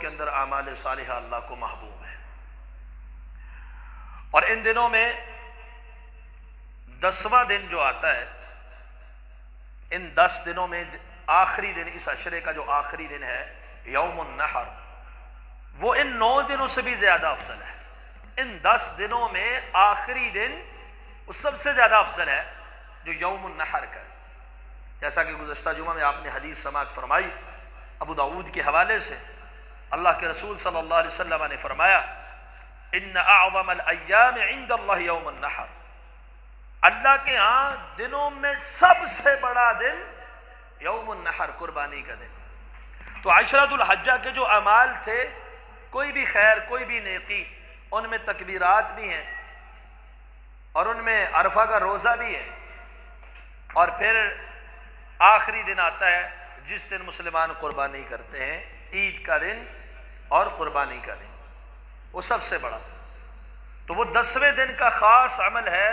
کے اندر اعمال صالحہ اللہ کو محبوب ہے۔ اور ان دنوں میں 10واں دن جو آتا ہے، ان 10 دنوں میں آخری دن، اس عشرے کا جو آخری دن ہے یوم النحر، وہ ان 9 دنوں سے بھی زیادہ افضل ہے۔ ان 10 دنوں میں آخری دن وہ سب سے زیادہ افضل ہے جو یوم النحر کا ہے۔ جیسا کہ گزشتہ جمعہ میں آپ نے حدیث سماعت فرمائی ابو داؤد کے حوالے سے، اللہ کے رسول صلی اللہ علیہ وسلم نے فرمایا ان اعظم الایام عند اللہ یوم النحر، اللہ کے ہاں دنوں میں سب سے بڑا دن یوم النحر، قربانی کا دن۔ تو عشرۃ الحجہ کے جو اعمال تھے، کوئی بھی خیر، کوئی بھی نیکی، ان میں تکبیرات بھی ہیں اور ان میں عرفہ کا روزہ بھی ہے، اور پھر آخری دن آتا ہے جس دن مسلمان قربانی کرتے ہیں، عید کا دن اور قربانی کا دن، وہ سب سے بڑا۔ تو وہ 10ویں دن کا خاص عمل ہے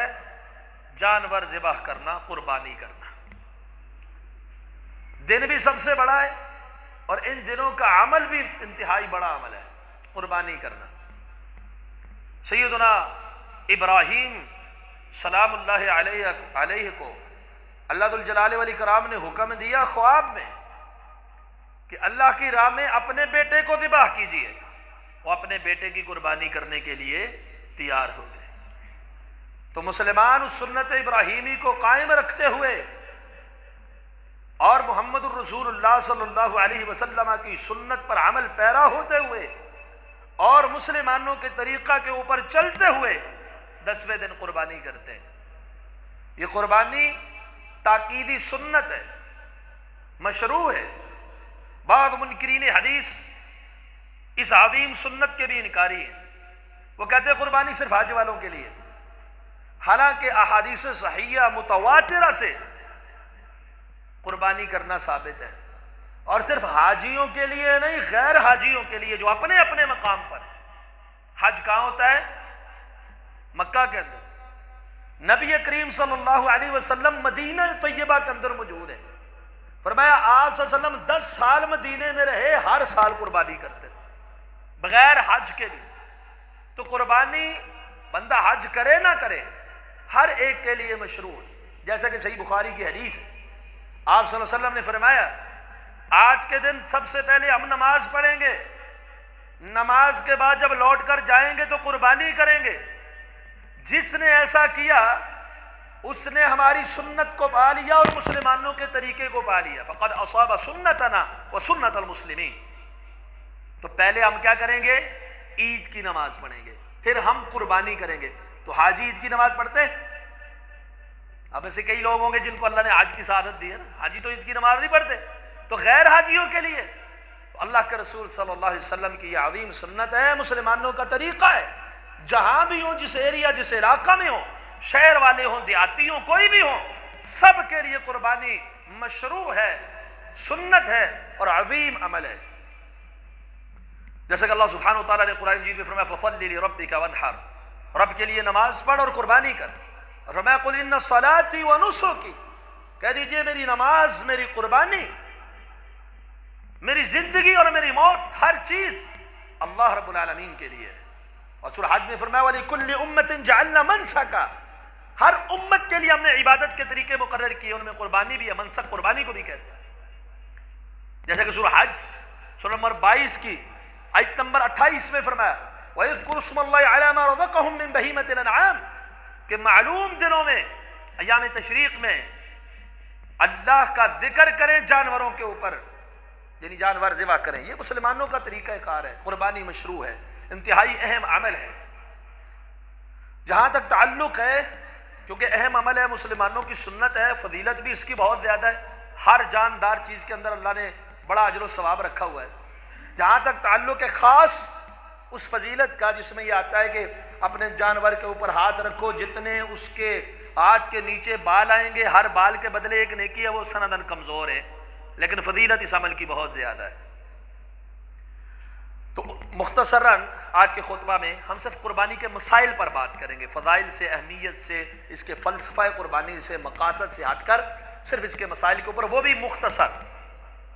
جانور ذبح کرنا، قربانی کرنا۔ دن بھی سب سے بڑا ہے اور ان دنوں کا عمل بھی انتہائی بڑا عمل ہے، قربانی کرنا۔ سیدنا ابراہیم سلام اللہ علیہ کو اللہ ذو الجلال والاکرام نے حکم دیا خواب میں کہ اللہ کی راہ میں اپنے بیٹے کو ذبح کیجیے۔ وہ اپنے بیٹے کی قربانی کرنے کے لیے تیار ہو گئے۔ تو مسلمان اس سنت ابراہیمی کو قائم رکھتے ہوئے اور محمد الرسول اللہ صلی اللہ علیہ وسلم کی سنت پر عمل پیرا ہوتے ہوئے اور مسلمانوں کے طریقہ کے اوپر چلتے ہوئے 10ویں دن قربانی کرتے ہیں۔ یہ قربانی تاکیدی سنت ہے، مشروع ہے۔ بعض منکرین حدیث اس عظیم سنت کے بھی انکاری ہیں، وہ کہتے ہیں قربانی صرف حج والوں کے لیے، حالانکہ احادیث صحیحہ متواترہ سے قربانی کرنا ثابت ہے، اور صرف حاجیوں کے لیے نہیں، غیر حاجیوں کے لیے جو اپنے اپنے مقام پر ہیں۔ حج کہاں ہوتا ہے؟ مکہ کے اندر۔ نبی کریم صلی اللہ علیہ وسلم مدینہ طیبہ کے اندر موجود ہے، فرمایا آپ صلی اللہ علیہ وسلم 10 سال مدینے میں رہے، ہر سال قربانی کرتے بغیر حج کے بھی۔ تو قربانی بندہ حج کرے نہ کرے، ہر ایک کے لیے مشروع ہے۔ جیسا کہ صحیح بخاری کی حدیث ہے، آپ صلی اللہ علیہ وسلم نے فرمایا آج کے دن سب سے پہلے ہم نماز پڑھیں گے، نماز کے بعد جب لوٹ کر جائیں گے تو قربانی کریں گے۔ جس نے ایسا کیا اس نے ہماری سنت کو پا لیا اور مسلمانوں کے طریقے کو پا لیا، فقد اصاب سنتنا وسنت المسلمین۔ تو پہلے ہم کیا کریں گے؟ عید کی نماز پڑھیں گے، پھر ہم قربانی کریں گے۔ تو حاجی عید کی نماز پڑھتے ہیں؟ اب ایسے کئی لوگ ہوں گے جن کو اللہ نے حج کی سعادت دی ہے نا، حاجی تو عید کی نماز نہیں پڑھتے۔ تو غیر حاجیوں کے لیے اللہ کے رسول صلی اللہ علیہ وسلم کی یہ عظیم سنت ہے، مسلمانوں کا طریقہ ہے۔ جہاں بھی ہوں، جس ایریا جس علاقہ میں ہوں، شہر والے ہوں، دیہاتی ہوں، کوئی بھی ہوں، سب کے لیے قربانی مشروع ہے، سنت ہے اور عظیم عمل ہے۔ جیسے کہ اللہ سبحانہ وتعالیٰ نے قرآن مجید میں فرمایا فَصَلِّ لِرَبِّكَ وَانْحَرْ، رب کے لیے نماز پڑھ اور قربانی کر۔ اور فرمایا قُلْ إِنَّ صَلَاتِي وَنُسُكِي، کہہ دیجئے میری نماز، میری قربانی، میری زندگی اور میری موت، ہر چیز اللہ رب العالمین کے لیے ہے۔ اور سورہ حج میں فرمایا وَلِكُلِّ أُمَّةٍ جَعَلْنَا مَنْسَكًا، ہر امت کے لیے ہم نے عبادت کے طریقے مقرر کیے، ان میں قربانی بھی ہے، منسک قربانی کو بھی کہتے ہیں۔ جیسے کہ سورہ حج سورہ نمبر 22 کی آیت نمبر 28 میں فرمایا وَيَذْكُرُ اسْمَ اللَّهِ عَلَى مَا رَزَقَهُم مِّن بَهِيمَةِ الْأَنْعَامِ، کہ معلوم دنوں میں، ایام تشریق میں اللہ کا ذکر کریں جانوروں کے اوپر، یعنی جانور ذبح کریں۔ یہ مسلمانوں کا طریقہ کار ہے، قربانی مشروع ہے، انتہائی اہم عمل ہے۔ جہاں تک تعلق ہے، کیونکہ اہم عمل ہے، مسلمانوں کی سنت ہے، فضیلت بھی اس کی بہت زیادہ ہے، ہر جاندار چیز کے اندر اللہ نے بڑا اجر و ثواب رکھا ہوا ہے۔ جہاں تک تعلق ہے خاص اس فضیلت کا جس میں یہ آتا ہے کہ اپنے جانور کے اوپر ہاتھ رکھو، جتنے اس کے ہاتھ کے نیچے بال آئیں گے، ہر بال کے بدلے ایک نیکی ہے، وہ سندن کمزور ہے، لیکن فضیلت اس عمل کی بہت زیادہ ہے۔ تو مختصراً آج کے خطبہ میں ہم صرف قربانی کے مسائل پر بات کریں گے، فضائل سے، اہمیت سے، اس کے فلسفہ قربانی سے، مقاصد سے ہٹ کر صرف اس کے مسائل کے اوپر، وہ بھی مختصر،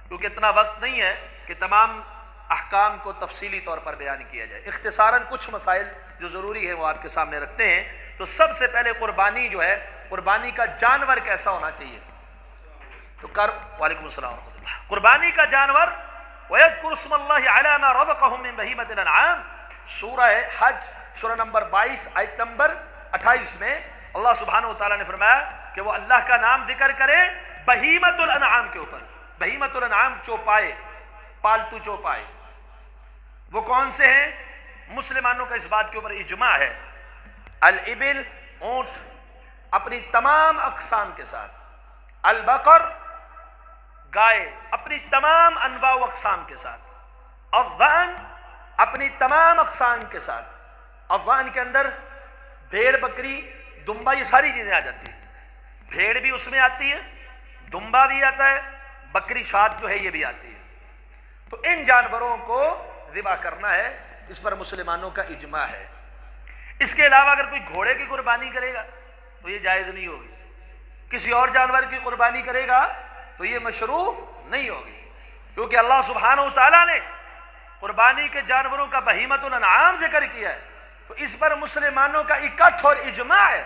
کیونکہ اتنا وقت نہیں ہے کہ تمام احکام کو تفصیلی طور پر بیان کیا جائے۔ اختصاراً کچھ مسائل جو ضروری ہے وہ آپ کے سامنے رکھتے ہیں۔ تو سب سے پہلے قربانی جو ہے، قربانی کا جانور کیسا ہونا چاہیے؟ تو وعلیکم السلام ورحمۃ اللہ۔ قربانی کا جانور وَيَذْكُرُ اسْمَ اللَّهِ عَلَى مَا رَزَقَهُم مِّن بَهِيمَةِ الْأَنْعَامِ، سورہ حج سورہ نمبر 22 آیت نمبر 28 میں اللہ سبحانہ وتعالیٰ نے فرمایا کہ وہ اللہ کا نام ذکر کرے بہیمۃ الانعام کے اوپر۔ بہیمۃ الانعام چوپائے، پالتو چوپائے، وہ کون سے ہیں؟ مسلمانوں کا اس بات کے اوپر اجماع ہے، الابل اونٹ اپنی تمام اقسام کے ساتھ، البقر گائے اپنی تمام انواع و اقسام کے ساتھ، الضأن اپنی تمام اقسام کے ساتھ۔ الضأن کے اندر بھیڑ، بکری، دمبا، یہ ساری چیزیں آ جاتی ہیں۔ بھیڑ بھی اس میں آتی ہے، دمبا بھی آتا ہے، بکری شاد جو ہے یہ بھی آتی ہے۔ تو ان جانوروں کو ذبح کرنا ہے، اس پر مسلمانوں کا اجماع ہے۔ اس کے علاوہ اگر کوئی گھوڑے کی قربانی کرے گا تو یہ جائز نہیں ہوگی، کسی اور جانور کی قربانی کرے گا تو یہ مشروع نہیں ہوگی، کیونکہ اللہ سبحانہ وتعالیٰ نے قربانی کے جانوروں کا بہیمۃ الانعام ذکر کیا ہے، تو اس پر مسلمانوں کا اکٹھ اور اجماع ہے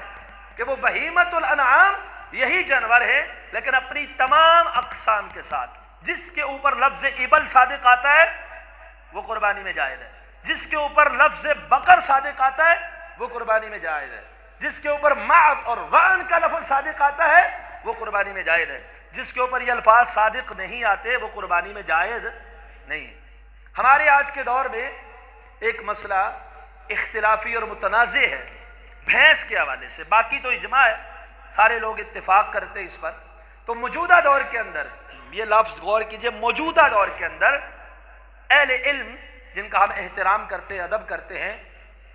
کہ وہ بہیمۃ الانعام یہی جانور ہے، لیکن اپنی تمام اقسام کے ساتھ۔ جس کے اوپر لفظ ابل صادق آتا ہے وہ قربانی میں جائز ہے، جس کے اوپر لفظ بقر صادق آتا ہے وہ قربانی میں جائز ہے، جس کے اوپر معد اور غان کا لفظ صادق آتا ہے وہ قربانی میں جائز ہے، جس کے اوپر یہ الفاظ صادق نہیں آتے وہ قربانی میں جائز نہیں ہے۔ ہمارے آج کے دور میں ایک مسئلہ اختلافی اور متنازع ہے بھینس کے حوالے سے، باقی تو اجماع ہے، سارے لوگ اتفاق کرتے ہیں اس پر۔ تو موجودہ دور کے اندر، یہ لفظ غور کیجئے، موجودہ دور کے اندر اہل علم جن کا ہم احترام کرتے ہیں، ادب کرتے ہیں،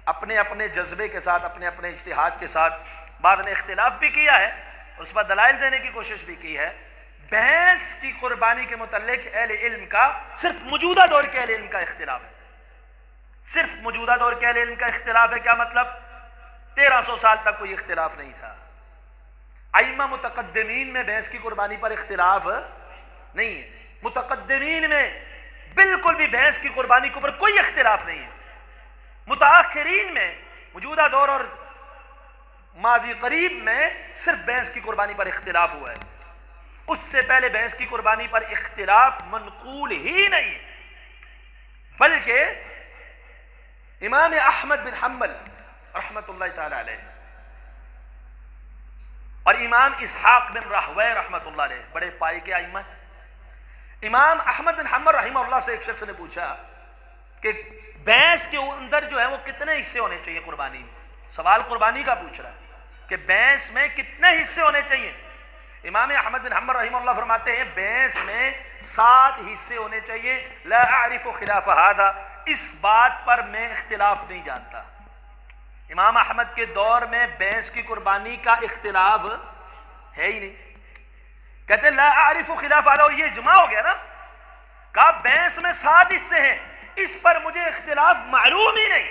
اپنے اپنے جذبے کے ساتھ، اپنے اپنے اجتہاد کے ساتھ، بعض نے اختلاف بھی کیا ہے، اس پر دلائل دینے کی کوشش بھی کی ہے۔ بھینس کی قربانی کے متعلق اہل علم کا، صرف موجودہ دور کے اہل علم کا اختلاف ہے، صرف موجودہ دور کے اہل علم کا اختلاف ہے۔ کیا مطلب؟ 1300 سال تک کوئی اختلاف نہیں تھا۔ ائمہ متقدمین میں بھینس کی قربانی پر اختلاف نہیں ہے، متقدمین میں بالکل بھی بھینس کی قربانی کے اوپر کوئی اختلاف نہیں ہے۔ متاخرین میں، موجودہ دور اور ماضی قریب میں، صرف بھینس کی قربانی پر اختلاف ہوا ہے، اس سے پہلے بھینس کی قربانی پر اختلاف منقول ہی نہیں ہے۔ بلکہ امام احمد بن حنبل رحمت اللہ تعالی علیہ اور امام اسحاق بن راہویہ رحمت اللہ علیہ، بڑے پائے کے ائمہ، امام احمد بن حنبل رحمہ اللہ سے ایک شخص نے پوچھا کہ بھینس کے اندر جو ہے وہ کتنے حصے ہونے چاہیے قربانی میں؟ سوال قربانی کا پوچھ رہا ہے کہ بھینس میں کتنے حصے ہونے چاہیے؟ امام احمد بن حنبل رحمہ اللہ فرماتے ہیں بھینس میں 7 حصے ہونے چاہیے، لا اعرف خلاف هذا، اس بات پر میں اختلاف نہیں جانتا۔ امام احمد کے دور میں بھینس کی قربانی کا اختلاف ہے ہی نہیں، کہتے ہیں لا اعرف خلاف هذا، یہ اجماع ہو گیا نا، کہا بھینس میں 7 حصے ہیں، اس پر مجھے اختلاف معلوم ہی نہیں،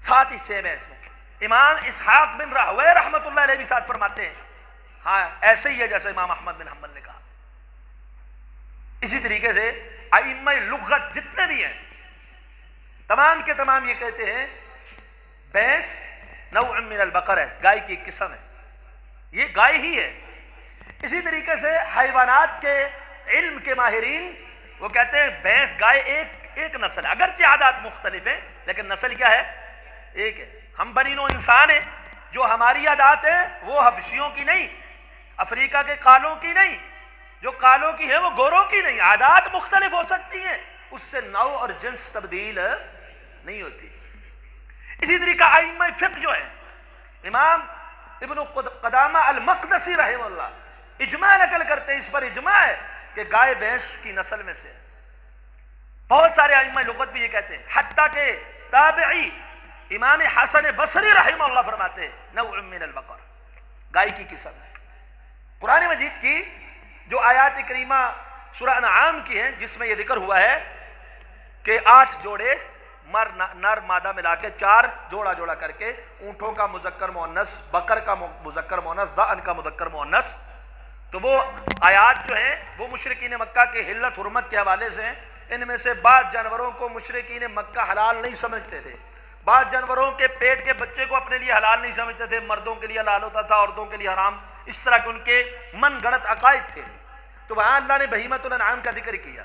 7 حصے ہیں بھینس میں۔ امام اسحاق بن راہویہ رحمت اللہ علیہ بھی ساتھ فرماتے ہیں ہاں ایسے ہی ہے جیسے امام احمد بن حنبل نے کہا۔ اسی طریقے سے ائمہ لغت جتنے بھی ہیں تمام کے تمام یہ کہتے ہیں بھینس نوع من البقر ہے، گائے کی ایک قسم ہے، یہ گائے ہی ہے۔ اسی طریقے سے حیوانات کے علم کے ماہرین وہ کہتے ہیں بھینس گائے ایک نسل ہے، اگرچہ عادات مختلف ہیں لیکن نسل کیا ہے؟ ایک ہے۔ ہم بنی نوع انسان ہیں، جو ہماری عادات ہیں وہ حبشیوں کی نہیں، افریقہ کے کالوں کی نہیں، جو کالوں کی ہے وہ گوروں کی نہیں، عادات مختلف ہو سکتی ہیں، اس سے نوع اور جنس تبدیل نہیں ہوتی۔ اسی طریقہ ائمہ فقہ جو ہے، امام ابن قدامہ المقدسی رحمہ اللہ اجماع نقل کرتے ہیں، اس پر اجماع ہے کہ گائے بھینس کی نسل میں سے۔ بہت سارے ائمہ لغت بھی یہ کہتے ہیں، حتیٰ کہ تابعی امام حسن بصری رحمہ اللہ فرماتے ہیں نوع من البقر، گائے کی قسم ہے۔ قرآن مجید کی جو آیات کریمہ سورہ انعام کی ہیں جس میں یہ ذکر ہوا ہے کہ 8 جوڑے نر مادہ ملا کے 4 جوڑا کر کے، اونٹوں کا مذکر مؤنث، بقر کا مذکر مؤنث، ضأن کا مذکر مؤنث، تو وہ آیات جو ہیں وہ مشرکین مکہ کے حلت حرمت کے حوالے سے ہیں. ان میں سے بعض جانوروں کو مشرکین مکہ حلال نہیں سمجھتے تھے، بعض جانوروں کے پیٹ کے بچے کو اپنے لیے حلال نہیں سمجھتے تھے، مردوں کے لیے حلال ہوتا تھا، عورتوں کے لیے حرام. اس طرح کے ان کے من گڑت عقائد تھے. تو وہاں اللہ نے بہیمۃ الانعام کا ذکر کیا.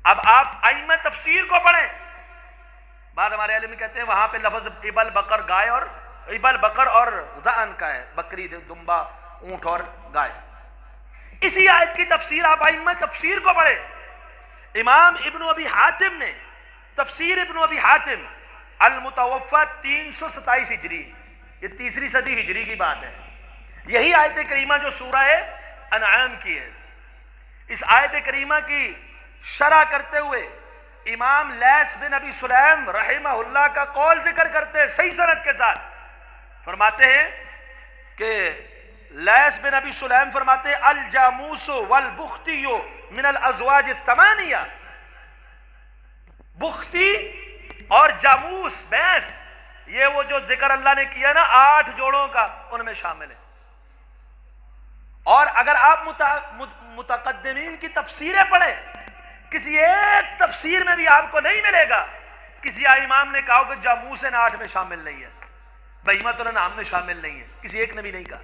اب آپ ائمہ تفسیر کو پڑھیں، بعد ہمارے علم کہتے ہیں وہاں پہ لفظ ابل بقر گائے اور ابل بقر اور ذعن کا ہے، بکری دمبا اونٹ اور گائے. اسی آیت کی تفسیر آپ ائمہ تفسیر کو پڑھیں. امام ابن ابی حاتم نے تفسیر ابن ابی حاتم المتوفى 327 ہجری، یہ تیسری صدی ہجری کی بات ہے، یہی آیت کریمہ جو سورہ انعام کی ہے، اس آیت کریمہ کی شرح کرتے ہوئے امام لیث بن ابی سلیم رحمہ اللہ کا قول ذکر کرتے ہیں صحیح سند کے ساتھ. فرماتے ہیں کہ لیث بن ابی سلیم فرماتے ہیں الجاموس والبختی من الازواج الثمانیہ، بختی اور جاموس بھینس یہ وہ جو ذکر اللہ نے کیا نا 8 جوڑوں کا ان میں شامل ہے. اور اگر آپ متقدمین کی تفسیریں پڑھیں، کسی ایک تفسیر میں بھی آپ کو نہیں ملے گا کسی امام نے کہا کہ جاموس 8 میں شامل نہیں ہے، بہیمۃ الانعام میں شامل نہیں ہے، کسی ایک نے بھی نہیں کہا.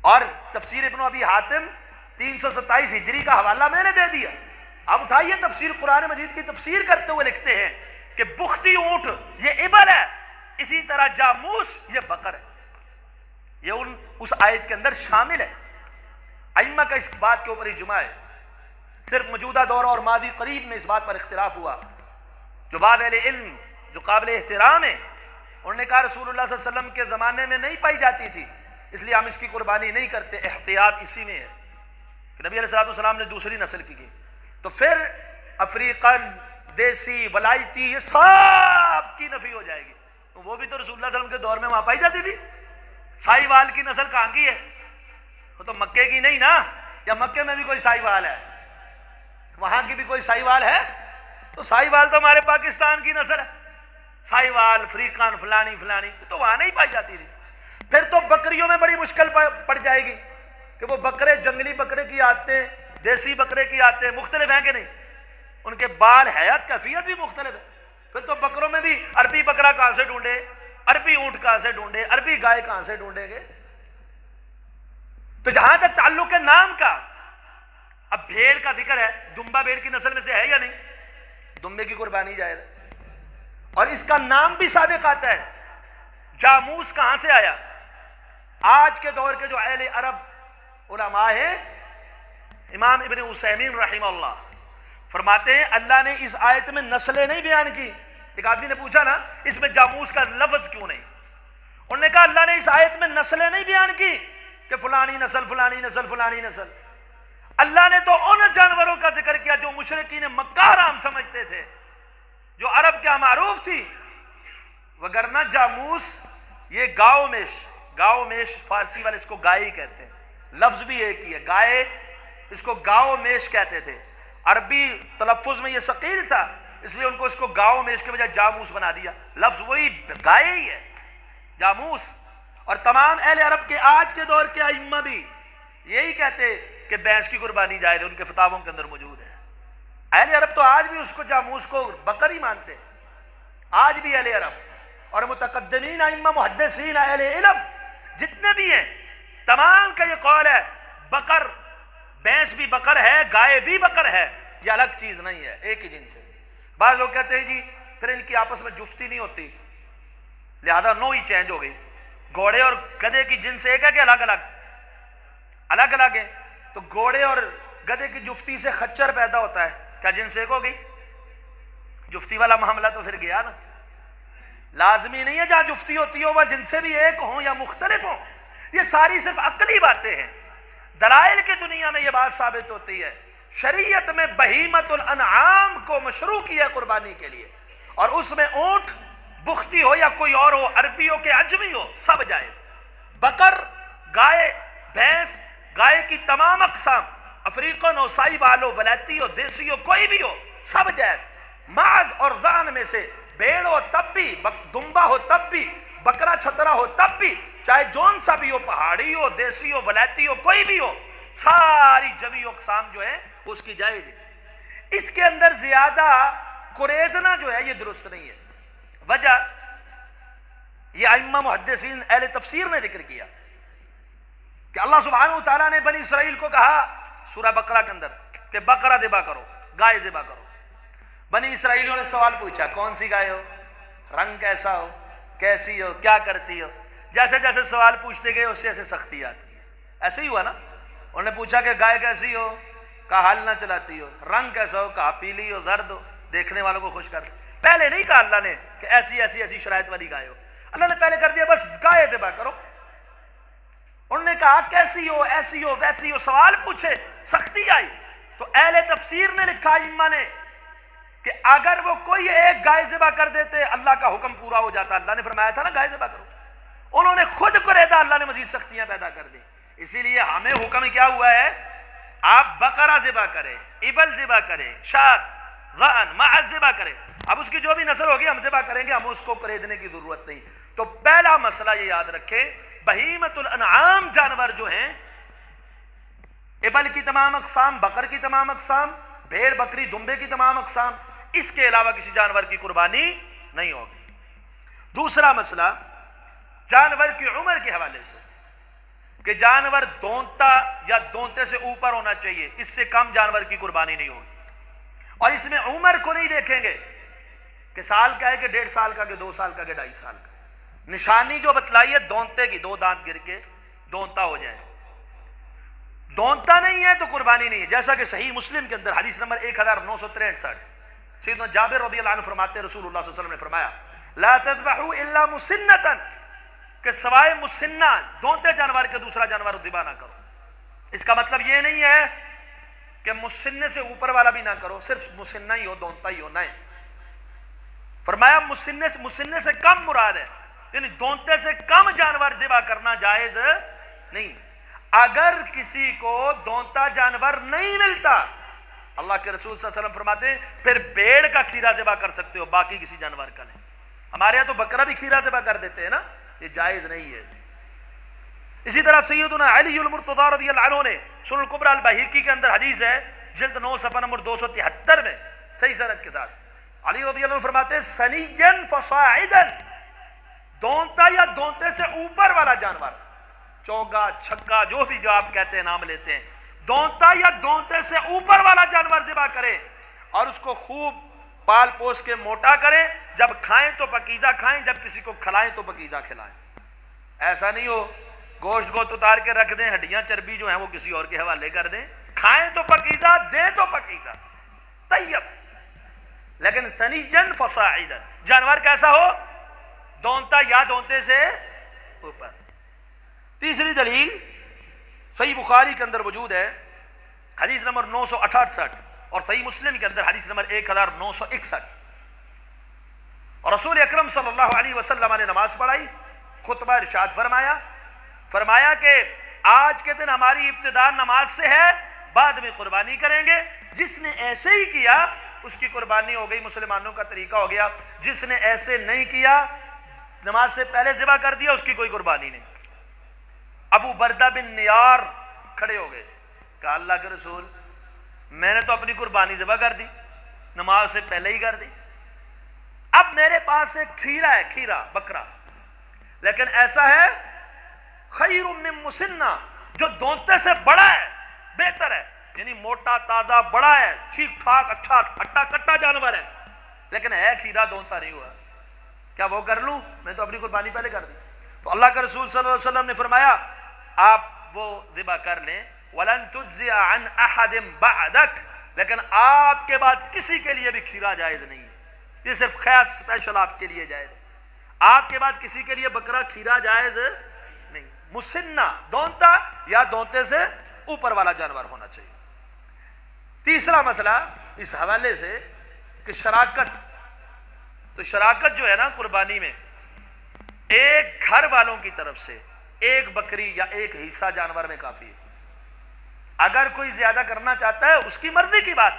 اور تفسیر ابن ابی حاتم 327 ہجری کا حوالہ میں نے دے دیا. آپ اٹھائیے تفسیر قرآن مجید کی تفسیر کرتے ہوئے لکھتے ہیں کہ بختی اونٹ یہ ابل ہے، اسی طرح جاموس یہ بقر ہے. یہ اس آیت کے اندر شامل ہے. ائمہ کا اس بات کے اوپر اجماع ہے. صرف موجودہ دور اور ماضی قریب میں اس بات پر اختلاف ہوا. جو بعض اہل علم جو قابل احترام ہیں انہوں نے کہا رسول اللہ صلی اللہ علیہ وسلم کے زمانے میں نہیں پائی جاتی تھی اس لیے ہم اس کی قربانی نہیں کرتے، احتیاط اسی میں ہے کہ نبی علیہ السلام نے دوسری نسل کی. تو پھر افریقن، دیسی، ولایتی یہ سب کی نفی ہو جائے گی. تو وہ بھی تو رسول اللہ صلی اللہ علیہ وسلم کے دور میں وہاں پائی جاتی تھی. سائی وال کی نسل کہاں کی ہے؟ وہ تو مکے کی نہیں نا، یا مکے میں بھی کوئی سائی وال ہے؟ وہاں کی بھی کوئی سائی وال ہے؟ تو سائی وال تو ہمارے پاکستان کی نسل ہے. سائی وال، فریقان، فلانی فلانی تو وہاں نہیں پائی جاتی تھی. پھر تو بکریوں میں بڑی مشکل پڑ جائے گی کہ وہ بکرے جنگلی بکرے کی آتے، دیسی بکرے کی آتے مختلف ہیں کہ نہیں؟ ان کے بال، حیات، کیفیت بھی مختلف ہے. پھر تو بکروں میں بھی عربی بکرا کہاں سے ڈھونڈے، عربی اونٹ کہاں سے ڈھونڈے، عربی گائے کہاں سے ڈھونڈیں گے؟ تو جہاں تک تعلق ہے نام کا، اب بھیڑ کا ذکر ہے، دمبا بھیڑ کی نسل میں سے ہے یا نہیں؟ دمبے کی قربانی جائز ہے اور اس کا نام بھی صادق آتا ہے. جاموس کہاں سے آیا؟ آج کے دور کے جو اہل عرب علماء ہیں، امام ابن عثیمین رحمہ اللہ فرماتے ہیں اللہ نے اس آیت میں نسلیں نہیں بیان کی. ایک آدمی نے پوچھا نا اس میں جاموس کا لفظ کیوں نہیں؟ انہوں نے کہا اللہ نے اس آیت میں نسلیں نہیں بیان کی کہ فلانی نسل فلانی نسل فلانی نسل. اللہ نے تو ان جانوروں کا ذکر کیا جو مشرکین مکہ حرام سمجھتے تھے، جو عرب کیا معروف تھی. وگرنہ جاموس یہ گاؤ میش فارسی والے اس کو گائے ہی کہتے ہیں، لفظ بھی ایک ہی ہے. گائے اس کو گاؤ میش کہتے تھے. عربی تلفظ میں یہ ثقیل تھا اس لیے ان کو اس کو گاؤ میش کے بجائے جاموس بنا دیا. لفظ وہی گائے ہی ہے، جاموس. اور تمام اہل عرب کے آج کے دور کے ائمہ بھی یہی کہتے کہ بھینس کی قربانی جائز ہے، ان کے فتاووں کے اندر موجود ہے. اہل عرب تو آج بھی اس کو جاموس کو بکر ہی مانتے، آج بھی اہل عرب. اور متقدمین ائمہ محدثین اہل علم جتنے بھی ہیں تمام کا یہ قول ہے بکر، بھینس بھی بکر ہے، گائے بھی بکر ہے، یہ الگ چیز نہیں ہے، ایک ہی جنس ہے. بعض لوگ کہتے ہیں جی پھر ان کی آپس میں جفتی نہیں ہوتی لہذا نو ہی چینج ہو گئی. گھوڑے اور گدھے کی جنس ایک ہے کہ الگ الگ ہے؟ تو گھوڑے اور گدھے کی جفتی سے خچر پیدا ہوتا ہے، کیا جنس ایک ہو گئی؟ جفتی والا معاملہ تو پھر گیا نا. لازمی نہیں ہے جہاں جفتی ہوتی ہو وہ جنسیں بھی ایک ہوں یا مختلف ہوں. یہ ساری صرف عقلی باتیں ہیں. دلائل کی دنیا میں یہ بات ثابت ہوتی ہے شریعت میں بہیمۃ الانعام کو مشروع کیا قربانی کے لیے، اور اس میں اونٹ بختی ہو یا کوئی اور ہو، عربی ہو کہ عجمی ہو، سب جائے. بکر، گائے، بھینس، گائے کی تمام اقسام، افریقن ہو، سائی وال ہو، ولایتی ہو، دیسی ہو، کوئی بھی ہو، سب جائے. معاذ اور ذعن میں سے بھیڑ ہو تب بھی، دمبا ہو تب بھی، بکرا چھترا ہو تب بھی، چاہے جون سا بھی ہو، پہاڑی ہو، دیسی ہو، ولایتی ہو، کوئی بھی ہو، ساری جمی اقسام جو ہے اس کی جائز ہے۔ اس کے اندر زیادہ قریدنا جو ہے یہ درست نہیں ہے۔ وجہ یہ ائمہ محدثین اہل تفسیر نے ذکر کیا کہ اللہ سبحانہ وتعالیٰ نے بنی اسرائیل کو کہا سورہ بقرہ کے اندر کہ بقرہ ذبح کرو، گائے ذبح کرو۔ بنی اسرائیلیوں نے سوال پوچھا کون سی گائے ہو، رنگ کیسا ہو، کیسی ہو، کیا کرتی ہو؟ جیسے جیسے سوال پوچھتے گئے اس سے ایسے سختی آتی ہے۔ ایسے ہی ہوا نا، انہوں نے پوچھا کہ گائے کیسی ہو، کہا حل نہ چلاتی ہو، رنگ کیسا ہو، کہا پیلی ہو، زرد ہو، دیکھنے والوں کو خوش کر۔ پہلے نہیں کہا اللہ نے کہ ایسی ایسی ایسی شرائط والی گائے ہو، اللہ نے پہلے کر دیا بس گائے ذبح کرو۔ انہوں نے کہا کیسی ہو، ایسی ہو، ویسی ہو، سوال پوچھے، سختی آئی۔ تو اہل تفسیر نے لکھا ائمہ نے کہ اگر وہ کوئی ایک گائے ذبح کر دیتے اللہ کا حکم پورا ہو جاتا۔ اللہ نے فرمایا تھا نا گائے ذبح کرو، انہوں نے خود قریدا، اللہ نے مزید سختیاں پیدا کر دی۔ اسی لیے ہمیں حکم کیا ہوا ہے، آپ بقرہ ذبح کریں، ابل ذبح کریں، شاۃ، ضأن، ماعز ذبح کریں۔ اب اس کی جو بھی نسل ہوگی ہم ذبح کریں گے، ہم اس کو قریدنے کی ضرورت نہیں۔ تو پہلا مسئلہ یہ یاد رکھیں، بہیمۃ الانعام جانور جو ہیں، ابل کی تمام اقسام، بقر کی تمام اقسام، بھیڑ بکری دمبے کی تمام اقسام، اس کے علاوہ کسی جانور کی قربانی نہیں ہوگی۔ دوسرا مسئلہ جانور کی عمر کے حوالے سے کہ جانور دونتا یا دونتے سے اوپر ہونا چاہیے، اس سے کم جانور کی قربانی نہیں ہوگی۔ اور اس میں عمر کو نہیں دیکھیں گے کہ سال کا ہے کہ 1.5 سال کا کہ 2 سال کا کہ 2.5 سال کا، نشانی جو بتلائی ہے دونتے کی، 2 دانت گر کے دونتا ہو جائے، دونتا نہیں ہے تو قربانی نہیں ہے۔ جیسا کہ صحیح مسلم کے اندر حدیث نمبر 1963 سیدنا جابر رضی اللہ عنہ فرماتے ہیں رسول اللہ صلی اللہ علیہ وسلم نے فرمایا لا تذبحوا الا مسنۃ، کہ سوائے مسنہ دونتے جانور کے دوسرا جانور ذبح نہ کرو۔ اس کا مطلب یہ نہیں ہے کہ مسنہ سے اوپر والا بھی نہ کرو، صرف مسنہ ہی ہو، دونتا ہی ہو، نہیں۔ فرمایا مسنہ سے کم مراد ہے، یعنی دونتے سے کم جانور ذبح کرنا جائز نہیں۔ اگر کسی کو دونتا جانور نہیں ملتا، اللہ کے رسول صلی اللہ علیہ وسلم فرماتے ہیں پھر بیڑ کا کھیرا ذبح کر سکتے ہو، باقی کسی جانور کا نہیں۔ ہمارے یہاں تو بکرا بھی کھیرا ذبح کر دیتے ہیں نا، یہ جائز نہیں ہے۔ اسی طرح سیدنا علی المرتضی رضی اللہ عنہ نے سنن الکبریٰ البیہقی کے اندر حدیث ہے جلد 9 صفحہ نمبر 273 میں صحیح سند کے ساتھ، علی رضی اللہ عنہ فرماتے ہیں سنیا فصاعدا، دونتا یا دونتے سے اوپر والا جانور، چوگا چھکا جو بھی جو آپ کہتے ہیں نام لیتے ہیں، دونتا یا دونتے سے اوپر والا جانور ذبح کریں اور اس کو خوب پال پوس کے موٹا کریں، جب کھائیں تو پکیزہ کھائیں، جب کسی کو کھلائیں تو پکیزہ کھلائیں۔ ایسا نہیں ہو گوشت گوشت اتار کے رکھ دیں، ہڈیاں چربی جو ہیں وہ کسی اور کے حوالے کر دیں، کھائیں تو پکیزہ، دیں تو پکیزہ طیب، لیکن ثنیجن فصاعدا، جانور کیسا ہو، دونتا یا دونتے سے اوپر۔ تیسری دلیل صحیح بخاری کے اندر موجود ہے حدیث نمبر 968 اور صحیح مسلم کے اندر حدیث نمبر 1961، اور رسول اکرم صلی اللہ علیہ وسلم نے نماز پڑھائی، خطبہ ارشاد فرمایا کہ آج کے دن ہماری ابتدا نماز سے ہے، بعد میں قربانی کریں گے، جس نے ایسے ہی کیا اس کی قربانی ہو گئی، مسلمانوں کا طریقہ ہو گیا، جس نے ایسے نہیں کیا نماز سے پہلے ذبح کر دیا اس کی کوئی قربانی نہیں۔ ابو بردہ بن نیار کھڑے ہو گئے، کہا اللہ کے رسول میں نے تو اپنی قربانی ذبح کر دی، نماز سے پہلے ہی کر دی، اب میرے پاس ایک کھیرا ہے، کھیرا بکرا، لیکن ایسا ہے خیر من مسنہ، جو دونتے سے بڑا ہے، بہتر ہے، یعنی موٹا تازہ بڑا ہے، ٹھیک ٹھاک اچھا اٹا کٹا جانور ہے، لیکن ہے کھیرا دونتا نہیں ہوا، کیا وہ کر لوں؟ میں تو اپنی قربانی پہلے کر دی۔ تو اللہ کے رسول صلی اللہ علیہ وسلم نے فرمایا آپ وہ ذبح کر لیں، وَلَن تُجْزِئَ عَنْ أَحَدٍ بَعْدَكَ، لیکن آپ کے بعد کسی کے لیے بھی کھیرا جائز نہیں ہے، یہ صرف خاص اسپیشل آپ کے لیے جائز ہے، آپ کے بعد کسی کے لیے بکرا کھیرا جائز نہیں۔ مسنہ دونتا یا دونتے سے اوپر والا جانور ہونا چاہیے۔ تیسرا مسئلہ اس حوالے سے کہ شراکت، تو شراکت جو ہے نا قربانی میں، ایک گھر والوں کی طرف سے ایک بکری یا ایک حصہ جانور میں کافی ہے، اگر کوئی زیادہ کرنا چاہتا ہے اس کی مرضی کی بات،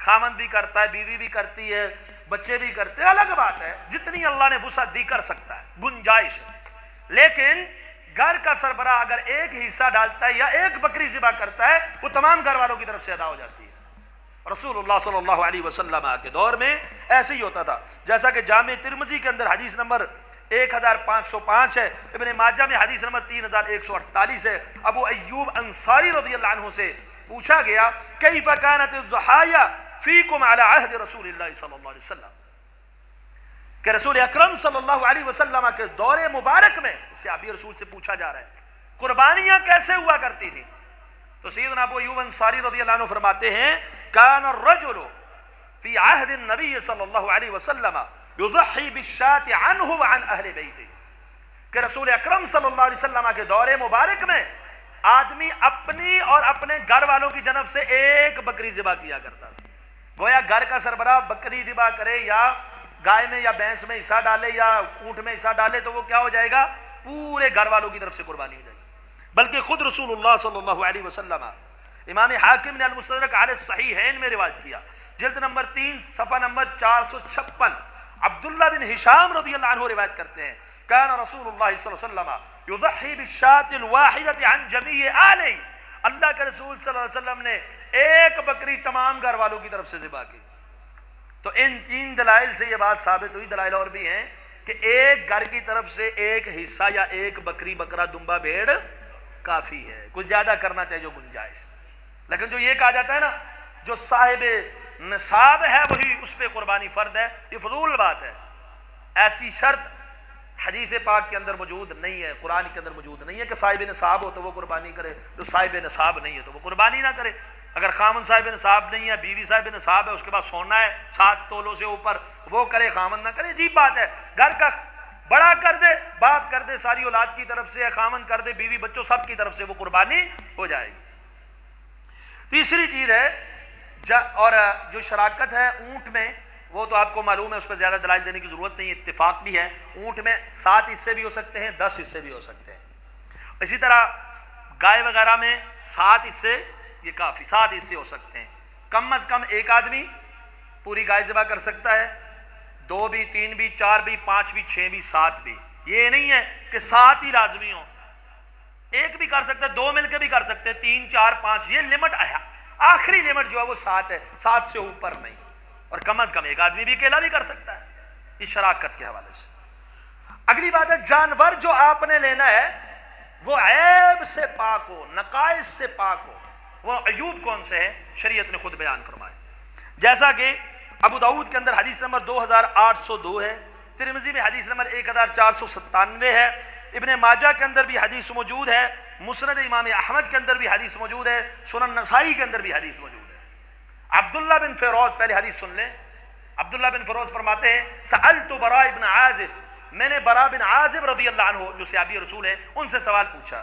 خامند بھی کرتا ہے، بیوی بھی کرتی ہے، بچے بھی کرتے ہیں، الگ بات ہے، جتنی اللہ نے وسعت دی کر سکتا ہے، گنجائش ہے، لیکن گھر کا سربراہ اگر ایک حصہ ڈالتا ہے یا ایک بکری ذبح کرتا ہے وہ تمام گھر والوں کی طرف سے ادا ہو جاتی ہے۔ رسول اللہ صلی اللہ علیہ وسلم کے دور میں ایسے ہی ہوتا تھا، جیسا کہ جامع ترمذی کے اندر حدیث نمبر 1505 ہے، ابن ماجہ میں حدیث نمبر 3148 ہے۔ ابو ایوب انصاری رضی اللہ عنہ سے پوچھا گیا کیف کانت الضحایا فیکم علی عہد رسول اللہ صلی اللہ علیہ وسلم، کہ رسول اکرم صلی اللہ علیہ وسلم کے دور مبارک میں، صحابی رسول سے پوچھا جا رہا ہے، قربانیاں کیسے ہوا کرتی تھی؟ تو سیدنا ابو ایوب انصاری رضی اللہ عنہ فرماتے ہیں کان الرجل فی عہد النبی صلی اللہ علیہ وسلم یضحی بالشاة عنہ وعن اہل بیتہ، کہ رسول اکرم صلی اللہ علیہ وسلم کے دور مبارک میں آدمی اپنی اور اپنے گھر والوں کی جانب سے ایک بکری ذبح کیا کرتا تھا۔ گویا گھر کا سربراہ بکری ذبح کرے یا گائے میں یا بھینس میں حصہ ڈالے یا اونٹ میں حصہ ڈالے تو وہ کیا ہو جائے گا؟ پورے گھر والوں کی طرف سے قربانی ہو جائے گی۔ بلکہ خود رسول اللہ صلی اللہ علیہ وسلم، امام حاکم نے المستدرک علی الصحیحین میں روایت کیا، جلد نمبر 3 صفحہ نمبر 456، عبداللہ بن ہشام رضی اللہ عنہ روایت کرتے ہیں کان رسول اللہ صلی اللہ علیہ وسلم یضحی بالشاة الواحدة عن جمیع آلہ، اللہ کے رسول صلی اللہ علیہ وسلم نے ایک بکری تمام گھر والوں کی طرف سے ذبح کی۔ تو ان 3 دلائل سے یہ بات ثابت ہوئی، دلائل اور بھی ہیں، کہ ایک گھر کی طرف سے ایک حصہ یا ایک بکری بکرا دمبا بھیڑ کافی ہے، کچھ زیادہ کرنا چاہیے جو گنجائش۔ لیکن جو یہ کہا جاتا ہے نا جو صاحب نصاب ہے وہی اس پہ قربانی فرض ہے، یہ فضول بات ہے۔ ایسی شرط حدیث پاک کے اندر موجود نہیں ہے، قرآن کے اندر موجود نہیں ہے کہ صاحب نصاب ہو تو وہ قربانی کرے، جو صاحب نصاب نہیں ہے تو وہ قربانی نہ کرے۔ اگر خامن صاحب نصاب نہیں ہے، بیوی صاحب نصاب ہے، اس کے بعد سونا ہے 7 تولوں سے اوپر، وہ کرے، خامن نہ کرے، عجیب بات ہے۔ گھر کا بڑا کر دے، باپ کر دے، ساری اولاد کی طرف سے، خامن کر دے، بیوی بچوں سب کی طرف سے، وہ قربانی ہو جائے گی۔ تیسری چیز ہے اور جو شراکت ہے اونٹ میں، وہ تو آپ کو معلوم ہے، اس پہ زیادہ دلائل دینے کی ضرورت نہیں ہے، اتفاق بھی ہے، اونٹ میں 7 حصے بھی ہو سکتے ہیں، 10 حصے بھی ہو سکتے ہیں۔ اسی طرح گائے وغیرہ میں 7 حصے، یہ کافی، 7 حصے ہو سکتے ہیں۔ کم از کم ایک آدمی پوری گائے ذبح کر سکتا ہے، 2 بھی، 3 بھی، 4 بھی، 5 بھی، 6 بھی، 7 بھی۔ یہ نہیں ہے کہ 7 ہی لازمی ہوں، ایک بھی کر سکتے، 2 مل کے بھی کر سکتے، 3 4 5، یہ لمٹ ہے، آخری لمٹ جو ہے وہ 7 ہے، 7 سے اوپر نہیں۔ اور کم از کم ایک آدمی بھی اکیلا بھی کر سکتا ہے، اس شراکت کے حوالے سے۔ اگلی بات ہے جانور جو آپ نے لینا ہے وہ عیب سے پاک ہو، نقائص سے پاک ہو۔ وہ عیوب کون سے ہیں؟ شریعت نے خود بیان فرمائے، جیسا کہ ابو داؤد کے اندر حدیث نمبر 2802 ہے، ترمذی میں حدیث نمبر 1497 ہے، ابن ماجہ کے اندر بھی حدیث موجود ہے، مسند امام احمد کے اندر بھی حدیث موجود ہے، سنن نسائی کے اندر بھی حدیث موجود ہے۔ عبداللہ بن فیروز، پہلے حدیث سن لیں، عبداللہ بن فیروز فرماتے ہیں سألت براء بن عازب، میں نے براء بن عازب رضی اللہ عنہ جو صحابی رسول ہیں ان سے سوال پوچھا۔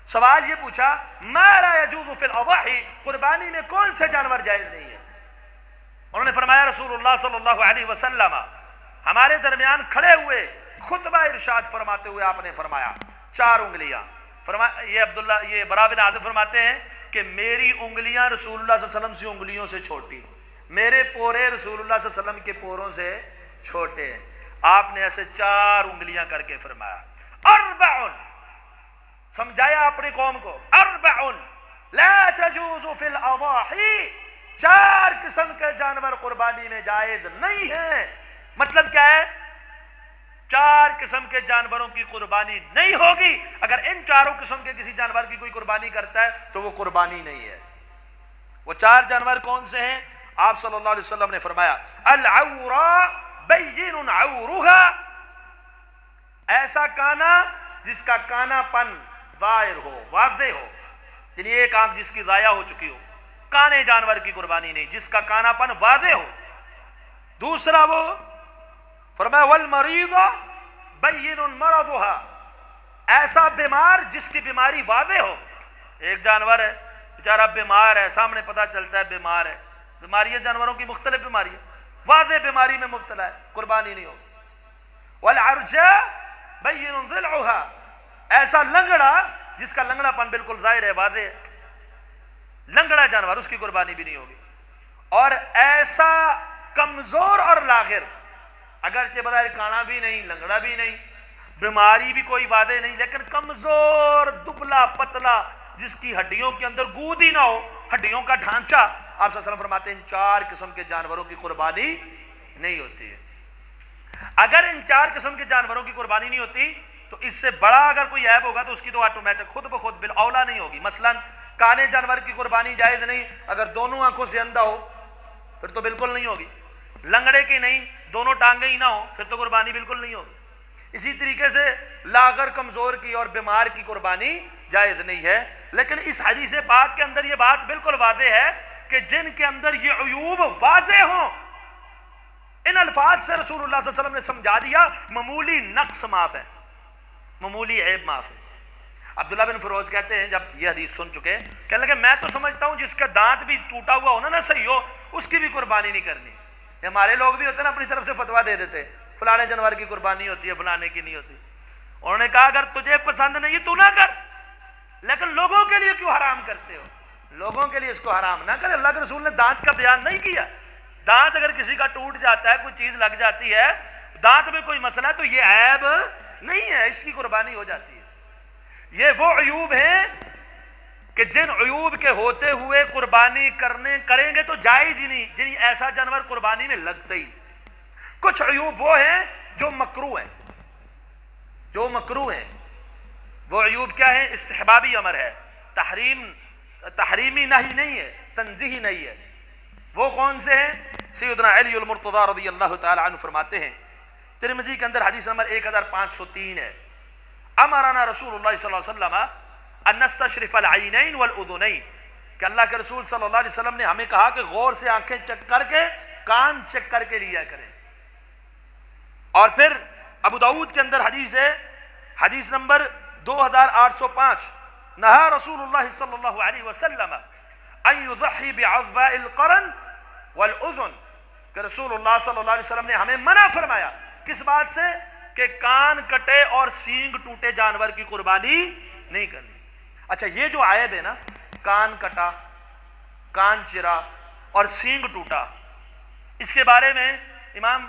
سوال یہ پوچھا ما لا يجوز فی الاضاحی، قربانی میں کون سے جانور جائز نہیں ہے؟ انہوں نے فرمایا رسول اللہ صلی اللہ علیہ وسلم ہمارے درمیان کھڑے ہوئے خطبہ ارشاد فرماتے ہوئے آپ نے فرمایا 4 انگلیاں۔ یہ براء بن عازب فرماتے ہیں کہ میری انگلیاں رسول اللہ صلی اللہ علیہ وسلم سے انگلیوں سے چھوٹی، میرے پورے رسول اللہ صلی اللہ علیہ وسلم کے پوروں سے چھوٹے ہیں۔ آپ نے ایسے 4 انگلیاں کر کے فرمایا اربعن، سمجھایا اپنی قوم کو، اربعن لا تجوز فی الاضاحی، 4 قسم کے جانور قربانی میں جائز نہیں ہیں۔ مطلب کیا ہے؟ 4 قسم کے جانوروں کی قربانی نہیں ہوگی۔ اگر ان 4 قسم کے کسی جانور کی کوئی قربانی کرتا ہے تو وہ قربانی نہیں ہے۔ وہ 4 جانور کون سے ہیں؟ آپ صلی اللہ علیہ وسلم نے فرمایا العورا بین عورها، ایسا کانا جس کا کانا پن ظاہر ہو، واضح ہو، یعنی ایک آنکھ جس کی ضائع ہو چکی ہو، کانے جانور کی قربانی نہیں، جس کا کانا پن واضح ہو۔ دوسرا وہ فرمایا والمریض بین مرضها، ایسا بیمار جس کی بیماری واضح ہو۔ ایک جانور ہے بیچارہ بیمار ہے، سامنے پتہ چلتا ہے بیمار ہے، بیماری ہے جانوروں کی مختلف بیماری ہے، واضح بیماری میں مبتلا ہے، قربانی نہیں ہو۔ والعرجاء بین ضلعها، ایسا لنگڑا جس کا لنگڑا پن بالکل ظاہر ہے، واضح ہے، لنگڑا جانور، اس کی قربانی بھی نہیں ہوگی۔ اور ایسا کمزور اور لاغر، اگرچہ بظاہر کانا بھی نہیں، لنگڑا بھی نہیں، بیماری بھی کوئی واضح نہیں، لیکن کمزور دبلا پتلا جس کی ہڈیوں کے اندر گود ہی نہ ہو، ہڈیوں کا ڈھانچہ، آپ صلی اللہ علیہ وسلم فرماتے ہیں ان 4 قسم کے جانوروں کی قربانی نہیں ہوتی ہے۔ اگر ان 4 قسم کے جانوروں کی قربانی نہیں ہوتی تو اس سے بڑا اگر کوئی عیب ہوگا تو اس کی تو آٹومیٹک خود بخود بالاولا نہیں ہوگی۔ مثلا کانے جانور کی قربانی جائز نہیں، اگر دونوں آنکھوں سے اندھا ہو پھر تو بالکل نہیں ہوگی، لنگڑے کی نہیں، دونوں ٹانگیں ہی نہ ہو پھر تو قربانی بالکل نہیں ہوگی۔ اسی طریقے سے لاغر کمزور کی اور بیمار کی قربانی جائز نہیں ہے۔ لیکن اس حدیث پاک کے اندر یہ بات بالکل واضح ہے کہ جن کے اندر یہ عیوب واضح ہوں، ان الفاظ سے رسول اللہ صلی اللہ علیہ وسلم نے سمجھا دیا معمولی نقص معاف ہے، معمولی عیب معاف ہے۔ عبداللہ بن فروز کہتے ہیں جب یہ حدیث سن چکے، کہنے لگے میں تو سمجھتا ہوں جس کا دانت بھی ٹوٹا ہوا ہونا نہ صحیح ہو اس کی بھی قربانی نہیں کرنی۔ ہمارے لوگ بھی ہوتے ہیں نا اپنی طرف سے فتویٰ دے دیتے فلانے جانور کی قربانی ہوتی ہے فلانے کی نہیں ہوتی۔ انہوں نے کہا اگر تجھے پسند نہیں تو نہ کر، لیکن لوگوں کے لیے کیوں حرام کرتے ہو؟ لوگوں کے لیے اس کو حرام نہ کرے۔ اللہ کے رسول نے دانت کا بیان نہیں کیا۔ دانت اگر کسی کا ٹوٹ جاتا ہے، کوئی چیز لگ جاتی ہے، دانت میں کوئی مسئلہ ہے تو یہ عیب نہیں ہے، اس کی قربانی ہو جاتی ہے۔ یہ وہ عیوب ہیں کہ جن عیوب کے ہوتے ہوئے قربانی کریں گے تو جائز ہی نہیں، جن ایسا جانور قربانی میں لگتا ہی۔ کچھ عیوب وہ ہیں جو مکروہ ہیں، جو مکروہ ہیں۔ وہ عیوب کیا ہیں؟ استحبابی امر ہے، تحریمی نہیں ہے، تنزیہی نہیں ہے۔ وہ کون سے ہیں؟ سیدنا علی المرتضی رضی اللہ تعالی عنہ فرماتے ہیں، ترمذی کے اندر حدیث نمبر 1503 ہے، امرنا رسول اللہ صلی اللہ علیہ وسلم ان نستشرف العینین والاذنین، کہ اللہ کے رسول صلی اللہ علیہ وسلم نے ہمیں کہا کہ غور سے آنکھیں چیک کر کے کان چیک کر کے لیا کریں۔ اور پھر ابو داؤد کے اندر حدیث ہے، حدیث نمبر 2805، نہا رسول اللہ صلی اللہ علیہ وسلم ان یضحی بعظباء القرن والاذن، کہ رسول اللہ صلی اللہ علیہ وسلم نے ہمیں منع فرمایا کس بات سے؟ کہ کان کٹے اور سینگ ٹوٹے جانور کی قربانی نہیں کرنی۔ اچھا یہ جو عیب ہے نا، کان کٹا، کان چرا اور سینگ ٹوٹا، اس کے بارے میں امام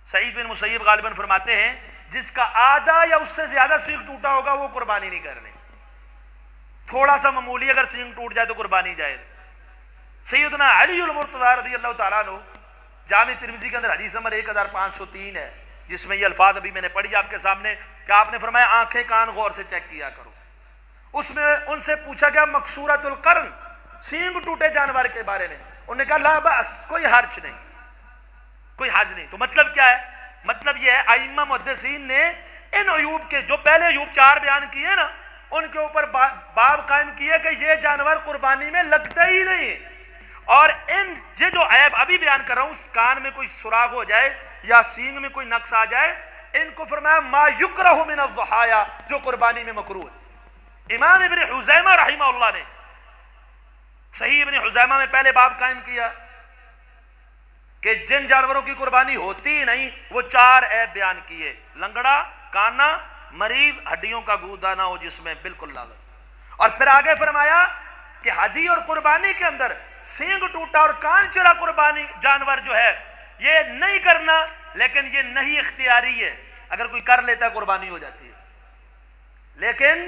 سعید بن مسیب غالباً فرماتے ہیں جس کا آدھا یا اس سے زیادہ سینگ ٹوٹا ہوگا وہ قربانی نہیں کرنی، تھوڑا سا معمولی اگر سینگ ٹوٹ جائے تو قربانی جائز۔ سیدنا علی المرتضی رضی اللہ تعالیٰ عنہ جامع ترمذی کے اندر حدیث نمبر 1503 ہے، جس میں یہ الفاظ ابھی میں نے پڑھی آپ کے سامنے کہ آپ نے فرمایا آنکھیں کان غور سے چیک کیا کرو۔ اس میں ان سے پوچھا گیا مکسورۃ القرن، سینگ ٹوٹے جانور کے بارے میں، انہوں نے کہا لا بأس، کوئی حرج نہیں، کوئی حرج نہیں۔ تو مطلب کیا ہے؟ مطلب یہ ہے ائمہ محدثین نے ان عیوب کے جو پہلے عیوب 4 بیان کیے نا، ان کے اوپر باب قائم کیے کہ یہ جانور قربانی میں لگتا ہی نہیں، اور یہ جو عیب ابھی بیان کر رہا ہوں، کان میں کوئی سراخ ہو جائے یا سینگ میں کوئی نقص آ جائے، ان کو فرمایا ما یکرہ من الضحایا، جو قربانی میں مکروہ ہے۔ امام ابن حزیمہ رحمہ اللہ نے صحیح ابن حزیمہ میں پہلے باب قائم کیا کہ جن جانوروں کی قربانی ہوتی نہیں وہ 4 عیب بیان کیے، لنگڑا، کانا، مریض، ہڈیوں کا گودا نہ ہو جس میں بالکل لاغت۔ اور پھر آگے فرمایا کہ ہدی اور قربانی کے اندر سینگ ٹوٹا اور کان چرا قربانی جانور جو ہے یہ نہیں کرنا، لیکن یہ نہیں اختیاری ہے، اگر کوئی کر لیتا ہے قربانی ہو جاتی ہے، لیکن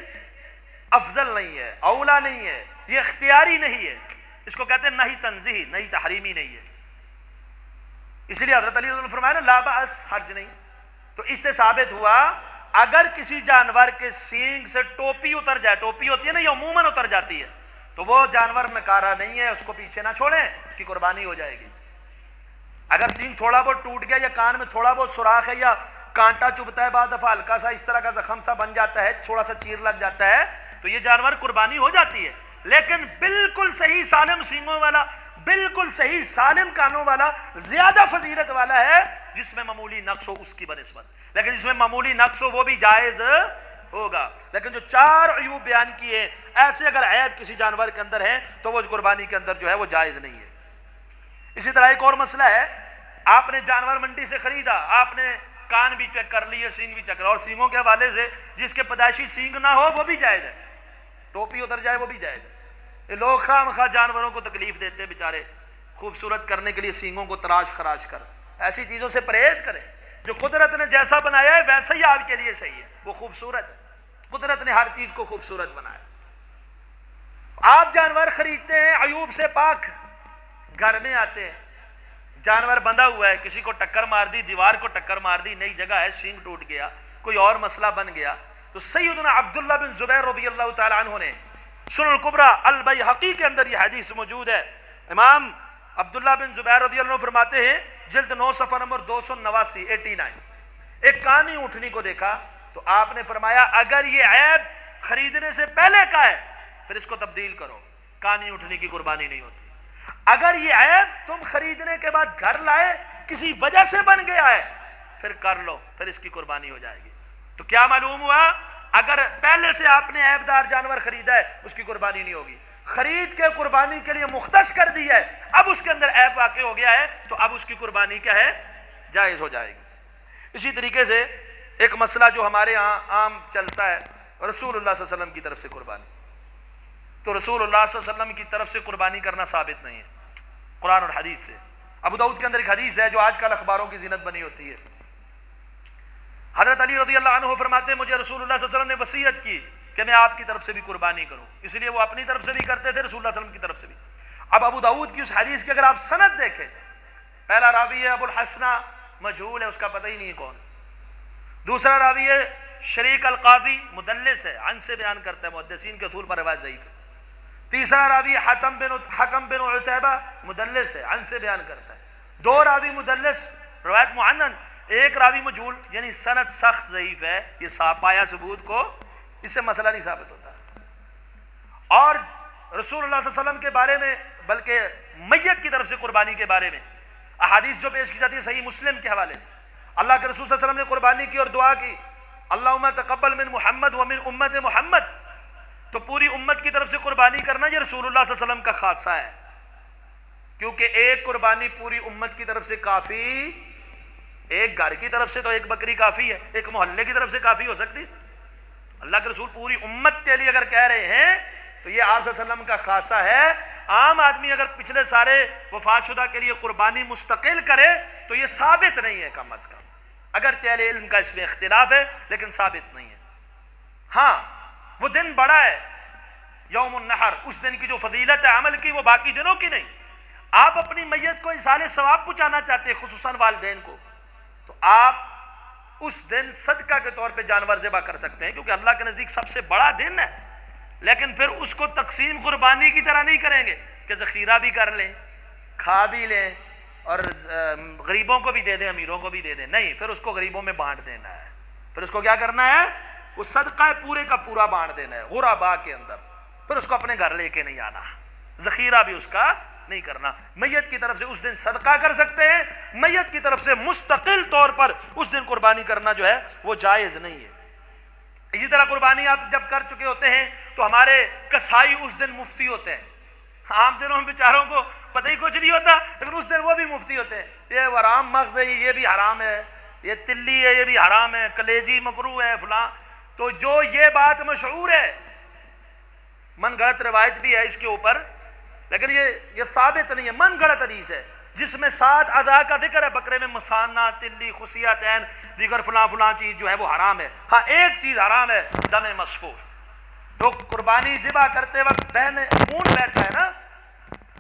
افضل نہیں ہے، اولا نہیں ہے، یہ اختیاری نہیں ہے، اس کو کہتے ہیں نہیں تنزیہی، نہیں تحریمی نہیں ہے۔ اس لیے حضرت علی نے فرمایا نا لا بأس، حرج نہیں۔ تو اس سے ثابت ہوا اگر کسی جانور کے سینگ سے ٹوپی اتر جائے، ٹوپی ہوتی ہے نا یہ عموماً اتر جاتی ہے، تو وہ جانور نکارا نہیں ہے، اس کو پیچھے نہ چھوڑیں، اس کی قربانی ہو جائے گی۔ اگر سینگ تھوڑا بہت ٹوٹ گیا یا کان میں تھوڑا بہت سوراخ ہے یا کانٹا چبھتا ہے، بعد دفعہ ہلکا سا اس طرح کا زخم سا بن جاتا ہے، تھوڑا سا چیر لگ جاتا ہے، تو یہ جانور قربانی ہو جاتی ہے۔ لیکن بالکل صحیح سالم سینگوں والا، بالکل صحیح سالم کانوں والا زیادہ فضیلت والا ہے جس میں معمولی نقص ہو اس کی بنسبت، لیکن جس میں معمولی نقص ہو وہ بھی جائز ہوگا۔ لیکن جو 4 عیوب بیان کیے ایسے اگر عیب کسی جانور کے اندر ہیں تو وہ قربانی کے اندر جو ہے وہ جائز نہیں ہے۔ اسی طرح ایک اور مسئلہ ہے، آپ نے جانور منڈی سے خریدا، آپ نے کان بھی چیک کر لیے، سینگ بھی چیک کر، اور سینگوں کے حوالے سے جس کے پیدائشی سینگ نہ ہو وہ بھی جائز ہے، ٹوپی اتر جائے وہ بھی جائز ہے۔ یہ لوگ خواہ مخواہ جانوروں کو تکلیف دیتے بیچارے، خوبصورت کرنے کے لیے سینگوں کو تراش خراش کر، ایسی چیزوں سے پرہیز کریں۔ جو قدرت نے جیسا بنایا ہے ویسا ہی آپ کے لیے صحیح ہے، وہ خوبصورت ہے۔ قدرت نے ہر چیز کو خوبصورت بنایا۔ آپ جانور خریدتے ہیں عیوب سے پاک، گھر میں آتے ہیں جانور بندھا ہوا ہے، کسی کو ٹکر مار دی، دیوار کو ٹکر مار دی، نئی جگہ ہے، سینگ ٹوٹ گیا، کوئی اور مسئلہ بن گیا، تو سیدنا عبداللہ بن زبیر رضی اللہ تعالی عنہ نے سنن الکبریٰ البیہقی کے اندر یہ حدیث موجود ہے، امام عبداللہ بن زبیر رضی اللہ عنہ فرماتے ہیں جلد 9 صفحہ نمبر 289 ایک کانی اونٹنی کو دیکھا تو آپ نے فرمایا اگر یہ عیب خریدنے سے پہلے کا ہے پھر اس کو تبدیل کرو، کانی اونٹنی کی قربانی نہیں ہوتی۔ اگر یہ عیب تم خریدنے کے بعد گھر لائے کسی وجہ سے بن گیا ہے پھر کر لو، پھر اس کی قربانی ہو جائے گی۔ تو کیا معلوم ہوا؟ اگر پہلے سے آپ نے عیب دار جانور خریدا ہے اس کی قربانی نہیں ہوگی، خرید کے قربانی کے لیے مختص کر دی ہے، اب اس کے اندر عیب واقع ہو گیا ہے تو اب اس کی قربانی کیا ہے؟ جائز ہو جائے گی۔ اسی طریقے سے ایک مسئلہ جو ہمارے ہاں عام چلتا ہے رسول اللہ صلی اللہ علیہ وسلم کی طرف سے قربانی، تو رسول اللہ صلی اللہ علیہ وسلم کی طرف سے قربانی کرنا ثابت نہیں ہے قرآن اور حدیث سے۔ ابو داؤد کے اندر ایک حدیث ہے جو آج کل اخباروں کی زینت بنی ہوتی ہے، حضرت علی رضی اللہ عنہ فرماتے ہیں مجھے رسول اللہ صلی اللہ علیہ وسلم نے وصیت کی کہ میں آپ کی طرف سے بھی قربانی کروں، اس لیے وہ اپنی طرف سے بھی کرتے تھے، رسول اللہ صلی اللہ علیہ وسلم کی طرف سے بھی۔ اب ابو داؤد کی اس حدیث کی اگر آپ سند دیکھیں، پہلا راوی ہے ابو الحسنہ مجہول ہے، اس کا پتہ ہی نہیں ہے کون، دوسرا راوی ہے شریک القاضی مدلس ہے، عن سے بیان کرتا ہے، محدثین کے اصول پر روایت ضعیف ہے، تیسرا راوی حکم بن عتیبہ مدلس ہے، عن سے بیان کرتا ہے، دو راوی مدلس روایت معنن، ایک راوی مجہول، یعنی سند سخت ضعیف ہے، یہ پایا ثبوت کو اس سے مسئلہ نہیں ثابت ہوتا۔ اور رسول اللہ صلی اللہ علیہ وسلم کے بارے میں بلکہ میت کی طرف سے قربانی کے بارے میں احادیث جو پیش کی جاتی ہے صحیح مسلم کے حوالے سے، اللہ کے رسول صلی اللہ علیہ وسلم نے قربانی کی اور دعا کی اللہم تقبل من محمد ومن امت محمد، تو پوری امت کی طرف سے قربانی کرنا یہ رسول اللہ صلی اللہ علیہ وسلم کا خاصہ ہے، کیونکہ ایک قربانی پوری امت کی طرف سے کافی، ایک گھر کی طرف سے تو ایک بکری کافی ہے، ایک محلے کی طرف سے کافی ہو سکتی، اللہ کے رسول پوری امت کے لیے اگر کہہ رہے ہیں تو یہ آپ صلی اللہ علیہ وسلم کا خاصہ ہے۔ عام آدمی اگر پچھلے سارے وفات شدہ کے لیے قربانی مستقل کرے تو یہ ثابت نہیں ہے، کم از کم اگرچہ اہل علم کا اس میں اختلاف ہے لیکن ثابت نہیں ہے۔ ہاں وہ دن بڑا ہے یوم النحر، اس دن کی جو فضیلت ہے عمل کی وہ باقی دنوں کی نہیں۔ آپ اپنی میت کو ایصال ثواب پہنچانا چاہتے ہیں خصوصاً والدین کو، تو آپ اس دن صدقہ کے طور پہ جانور ذبح کر سکتے ہیں، کیونکہ اللہ کے نزدیک سب سے بڑا دن ہے، لیکن پھر اس کو تقسیم قربانی کی طرح نہیں کریں گے کہ ذخیرہ بھی کر لیں، کھا بھی لیں اور غریبوں کو بھی دے دیں، امیروں کو بھی دے دیں، نہیں، پھر اس کو غریبوں میں بانٹ دینا ہے، پھر اس کو کیا کرنا ہے؟ وہ صدقہ پورے کا پورا بانٹ دینا ہے غرباء کے اندر، پھر اس کو اپنے گھر لے کے نہیں آنا، ذخیرہ بھی اس کا نہیں کرنا۔ میت کی طرف سے اس دن صدقہ کر سکتے ہیں، میت کی طرف سے مستقل طور پر اس دن قربانی کرنا جو ہے وہ جائز نہیں ہے۔ اسی طرح قربانی آپ جب کر چکے ہوتے ہیں تو ہمارے کسائی اس دن مفتی ہوتے ہیں، عام دنوں میں بیچاروں کو پتہ ہی کچھ نہیں ہوتا، لیکن اس دن وہ بھی مفتی ہوتے ہیں، یہ حرام مغز ہے، یہ بھی حرام ہے، یہ تلی ہے، یہ بھی حرام ہے، کلیجی مکروہ ہے، فلاں، تو جو یہ بات مشہور ہے، من گھڑت روایت بھی ہے اس کے اوپر، لیکن یہ ثابت نہیں ہے، من گھڑت حدیث ہے جس میں 7 اعضاء کا ذکر ہے، بکرے میں مسانہ، تلی، خصیتین، دیگر فلاں فلاں چیز جو ہے وہ حرام ہے۔ ہاں ایک چیز حرام ہے، دم مسفوح، تو قربانی ذبح کرتے وقت بہن خون بہتا ہے نا،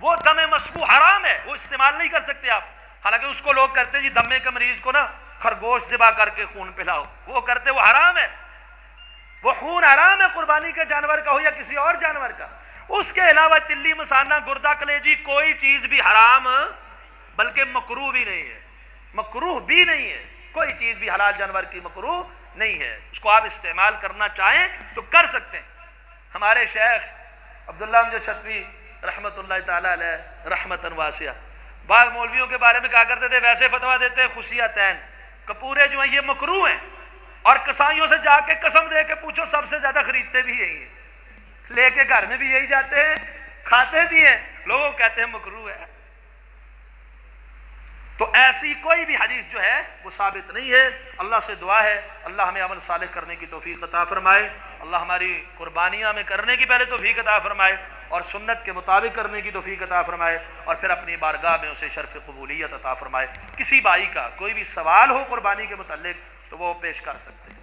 وہ دم مسفوح حرام ہے، وہ استعمال نہیں کر سکتے آپ، حالانکہ اس کو لوگ کرتے جی دمے کے مریض کو نا خرگوش ذبح کر کے خون پلاؤ، وہ کرتے، وہ حرام ہے، وہ خون حرام ہے، قربانی کے جانور کا ہو یا کسی اور جانور کا۔ اس کے علاوہ تلی، مسانہ، گردہ، کلیجی، کوئی چیز بھی حرام بلکہ مکروہ بھی نہیں ہے، مکروہ بھی نہیں ہے، کوئی چیز بھی حلال جانور کی مکروہ نہیں ہے، اس کو آپ استعمال کرنا چاہیں تو کر سکتے ہیں۔ ہمارے شیخ عبداللہ امجد شتوی رحمت اللہ تعالی علیہ رحمتاً واسعہ بعض مولویوں کے بارے میں کہا کرتے تھے، ویسے فتویٰ دیتے خصیتین، کپورے جو ہیں یہ مکروہ ہیں، اور کسائیوں سے جا کے قسم دے کے پوچھو سب سے زیادہ خریدتے بھی یہی ہیں، لے کے گھر میں بھی یہی جاتے ہیں، کھاتے بھی ہیں، لوگوں کہتے ہیں مکروہ ہے۔ تو ایسی کوئی بھی حدیث جو ہے وہ ثابت نہیں ہے۔ اللہ سے دعا ہے اللہ ہمیں عمل صالح کرنے کی توفیق عطا فرمائے، اللہ ہماری قربانیاں ہمیں کرنے کی پہلے توفیق عطا فرمائے، اور سنت کے مطابق کرنے کی توفیق عطا فرمائے، اور پھر اپنی بارگاہ میں اسے شرف قبولیت عطا فرمائے۔ کسی بھائی کا کوئی بھی سوال ہو قربانی کے متعلق تو وہ پیش کر سکتے ہیں۔